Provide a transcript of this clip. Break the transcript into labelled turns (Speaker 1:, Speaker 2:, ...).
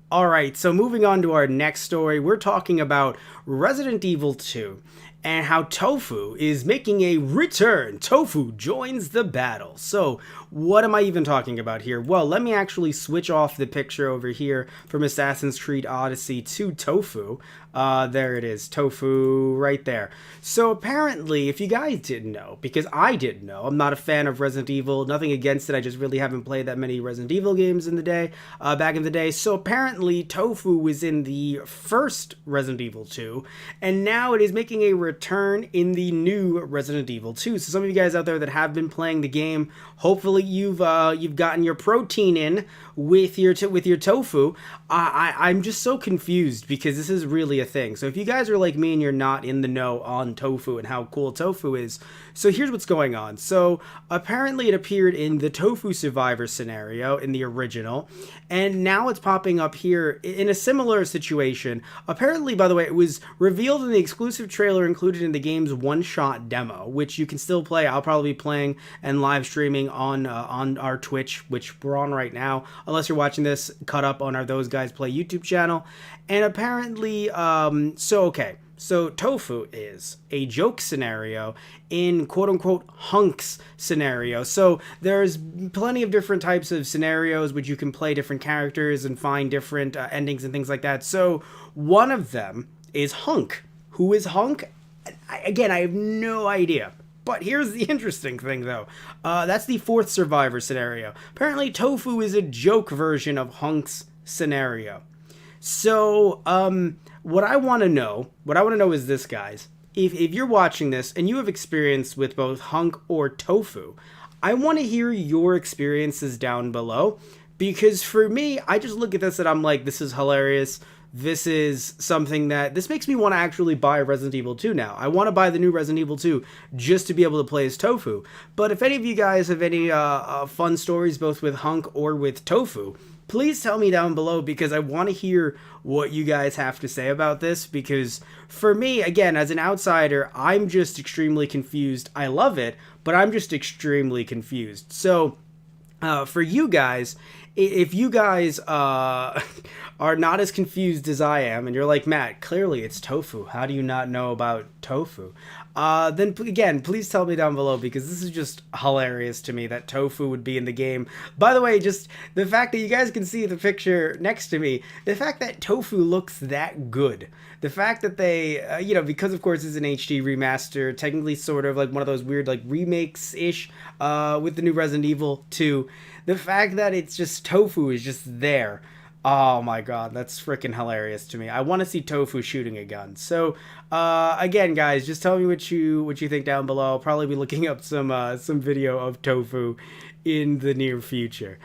Speaker 1: All right, so moving on to our next story, we're talking about Resident Evil 2 and how Tofu is making a return. Tofu joins the battle. So, what am I even talking about here? Well, let me actually switch off the picture over here from Assassin's Creed Odyssey to Tofu. There it is, Tofu right there. So apparently, if you guys didn't know, because I didn't know, I'm not a fan of Resident Evil, nothing against it, I just really haven't played that many Resident Evil games in the day, back in the day. So apparently, Tofu was in the first Resident Evil 2, and now it is making a return in the new Resident Evil 2. So some of you guys out there that have been playing the game, hopefully you've gotten your protein in with your tofu. I'm just so confused because this is really a thing. So if you guys are like me and you're not in the know on tofu and how cool tofu is, so here's what's going on. So apparently it appeared in the Tofu Survivor scenario in the original, and now it's popping up here in a similar situation. Apparently, by the way, it was revealed in the exclusive trailer included in the game's one-shot demo, which you can still play. I'll probably be playing and live streaming on our Twitch, which we're on right now, unless you're watching this cut up on our Those Guys Play YouTube channel. And apparently, so Tofu is a joke scenario in quote-unquote hunks scenario. So there's plenty of different types of scenarios which you can play different characters and find different endings and things like that. So one of them is Hunk. Who is Hunk? Again, I have no idea. But here's the interesting thing, though. That's the fourth Survivor scenario. Apparently, Tofu is a joke version of Hunk's scenario. So, what I want to know is this, guys. If you're watching this and you have experience with both Hunk or Tofu, I want to hear your experiences down below. Because for me, I just look at this and I'm like, this is hilarious. This is something this makes me want to actually buy Resident Evil 2 now. I want to buy the new Resident Evil 2 just to be able to play as Tofu. But if any of you guys have any fun stories both with Hunk or with Tofu, please tell me down below because I want to hear what you guys have to say about this. Because for me, again, as an outsider, I'm just extremely confused. I love it, but I'm just extremely confused. So for you guys, if you guys are not as confused as I am, and you're like, Matt, clearly it's tofu. How do you not know about tofu? Then again, please tell me down below because this is just hilarious to me that tofu would be in the game. By the way, just the fact that you guys can see the picture next to me, the fact that tofu looks that good, the fact that they, because of course it's an HD remaster, technically sort of like one of those weird like remakes-ish with the new Resident Evil 2, the fact that it's just Tofu is just there. Oh my god, that's freaking hilarious to me. I want to see Tofu shooting a gun. So, again, guys, just tell me what you think down below. I'll probably be looking up some video of Tofu in the near future.